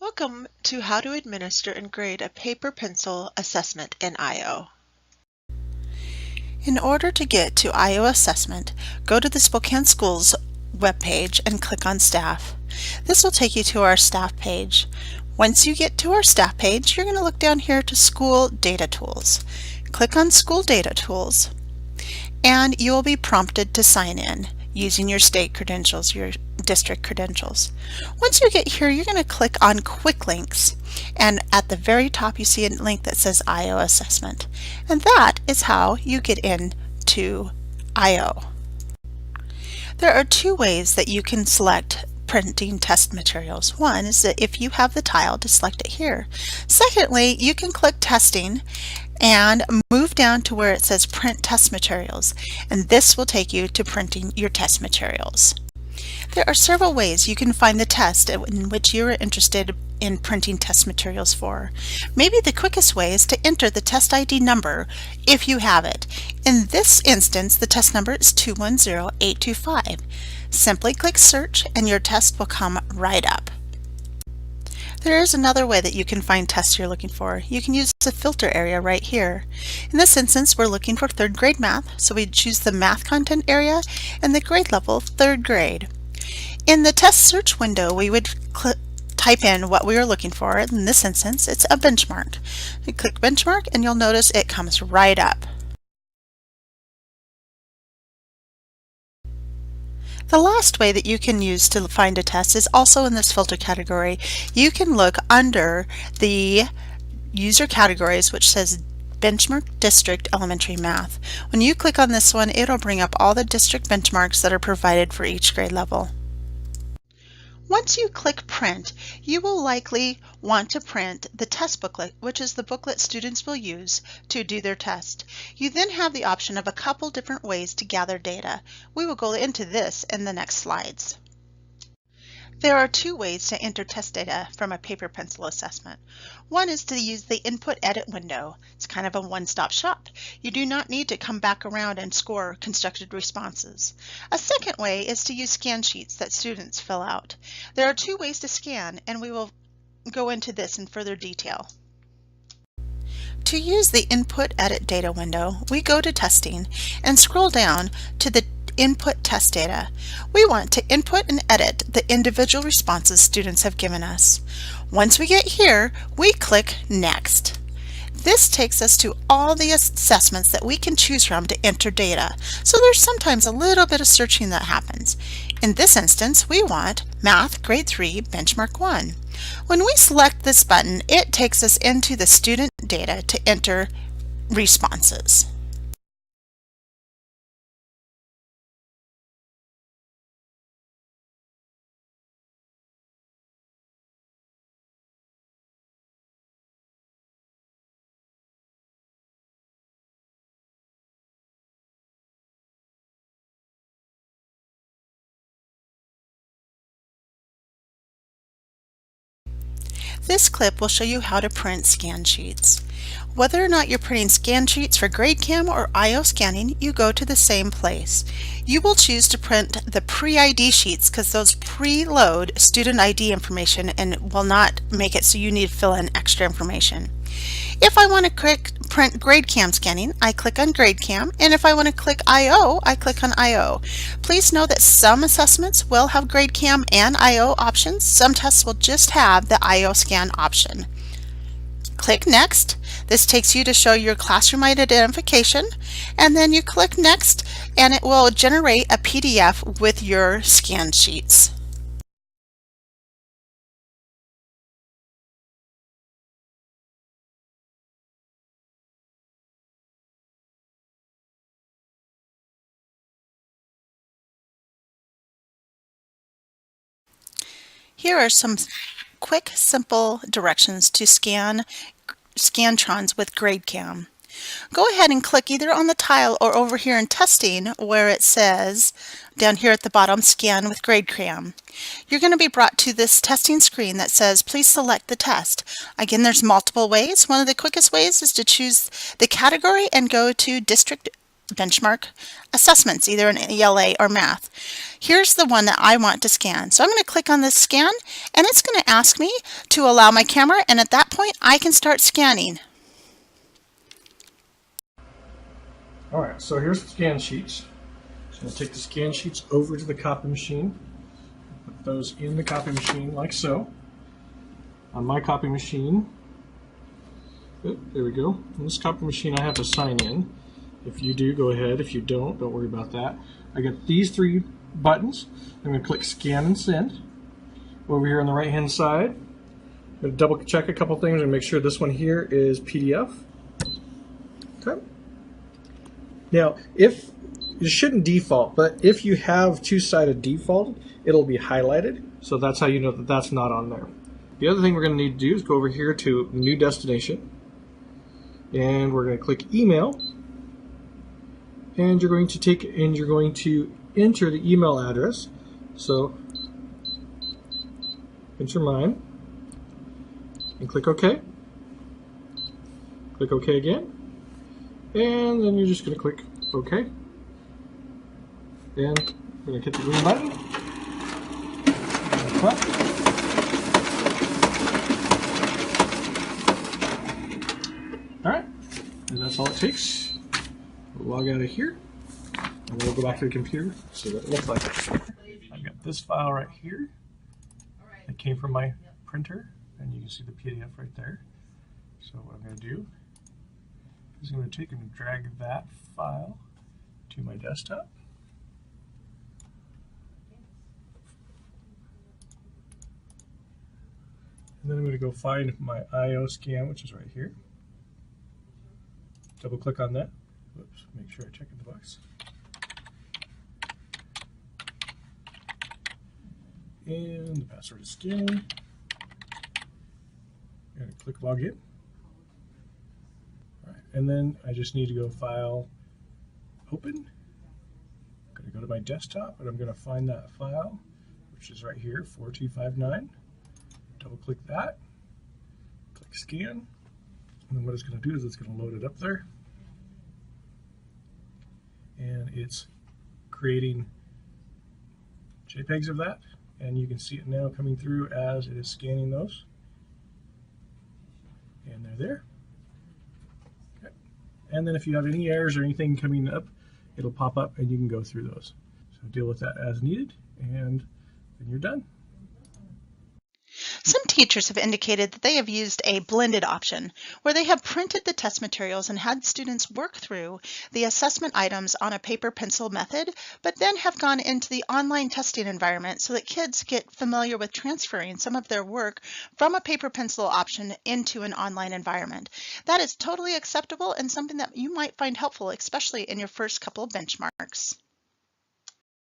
Welcome to How to Administer and Grade a Paper Pencil Assessment in IO. In order to get to IO Assessment, go to the Spokane Schools webpage and click on Staff. This will take you to our Staff page. Once you get to our Staff page, you're going to look down here to School Data Tools. Click on School Data Tools, and you will be prompted to sign in using your state credentials, your district credentials. Once you get here, you're going to click on Quick Links, and at the very top you see a link that says IO Assessment, and that is how you get into IO. There are two ways that you can select printing test materials. One is that if you have the tile, to select it here. Secondly, you can click Testing and move down to where it says Print Test Materials, and this will take you to printing your test materials. There are several ways you can find the test in which you are interested in printing test materials for. Maybe the quickest way is to enter the test ID number if you have it. In this instance, the test number is 210825. Simply click Search and your test will come right up. There is another way that you can find tests you're looking for. You can use the filter area right here. In this instance, we're looking for 3rd grade math, so we choose the math content area and the grade level 3rd grade. In the test search window, we would type in what we are looking for. In this instance, it's a benchmark. You click benchmark and you'll notice it comes right up. The last way that you can use to find a test is also in this filter category. You can look under the user categories, which says Benchmark District Elementary Math. When you click on this one, it'll bring up all the district benchmarks that are provided for each grade level. Once you click Print, you will likely want to print the test booklet, which is the booklet students will use to do their test. You then have the option of a couple different ways to gather data. We will go into this in the next slides. There are two ways to enter test data from a paper pencil assessment. One is to use the Input Edit window. It's kind of a one-stop shop. You do not need to come back around and score constructed responses. A second way is to use scan sheets that students fill out. There are two ways to scan, and we will go into this in further detail. To use the Input Edit Data window, we go to Testing and scroll down to the Input Test Data. We want to input and edit the individual responses students have given us. Once we get here, we click Next. This takes us to all the assessments that we can choose from to enter data, so there's sometimes a little bit of searching that happens. In this instance, we want Math Grade 3 Benchmark 1. When we select this button, it takes us into the student data to enter responses. This clip will show you how to print scan sheets. Whether or not you're printing scan sheets for GradeCam or IO scanning, you go to the same place. You will choose to print the pre-ID sheets because those preload student ID information and will not make it so you need to fill in extra information. If I want to print GradeCam scanning, I click on GradeCam, and if I want to click IO, I click on IO. Please know that some assessments will have GradeCam and IO options. Some tests will just have the IO scan option. Click Next. This takes you to show your classroom identification, and then you click Next and it will generate a PDF with your scan sheets. Here are some quick, simple directions to scan Scantrons with GradeCam. Go ahead and click either on the tile or over here in Testing where it says down here at the bottom, Scan with GradeCam. You're going to be brought to this testing screen that says, please select the test. Again, there's multiple ways. One of the quickest ways is to choose the category and go to District benchmark assessments, either in ELA or math. Here's the one that I want to scan. So I'm going to click on this scan, and it's going to ask me to allow my camera, and at that point I can start scanning. All right, so here's the scan sheets. So I'm going to take the scan sheets over to the copy machine, put those in the copy machine like so. On my copy machine, there we go. On this copy machine I have to sign in. If you do, go ahead. If you don't worry about that. I got these three buttons. I'm going to click scan and send. Over here on the right hand side, I'm going to double check a couple things and make sure this one here is PDF. Okay. Now, if it shouldn't default, but if you have two-sided default, it'll be highlighted. So that's how you know that that's not on there. The other thing we're going to need to do is go over here to New Destination, and we're going to click Email, and you're going to enter the email address. So enter mine, and click OK. Click OK again, and then you're just going to click OK, and we're going to hit the green button. Alright, and that's all it takes. We'll log out of here, and we'll go back to the computer so that it looks like it. I've got this file right here. It came from my printer, and you can see the PDF right there. So what I'm going to do is I'm going to take and drag that file to my desktop. And then I'm going to go find my I/O scan, which is right here. Double click on that. Whoops, make sure I check the box. And the password is scanning. And click login. All right, and then I just need to go file, open. I'm going to go to my desktop, and I'm going to find that file, which is right here, 4259. Double click that, click scan, and then what it's going to do is it's going to load it up there, and it's creating JPEGs of that, and you can see it now coming through as it is scanning those, and they're there. Okay. And then if you have any errors or anything coming up, it'll pop up and you can go through those. So deal with that as needed, and then you're done. Some teachers have indicated that they have used a blended option, where they have printed the test materials and had students work through the assessment items on a paper pencil method, but then have gone into the online testing environment so that kids get familiar with transferring some of their work from a paper pencil option into an online environment. That is totally acceptable and something that you might find helpful, especially in your first couple of benchmarks.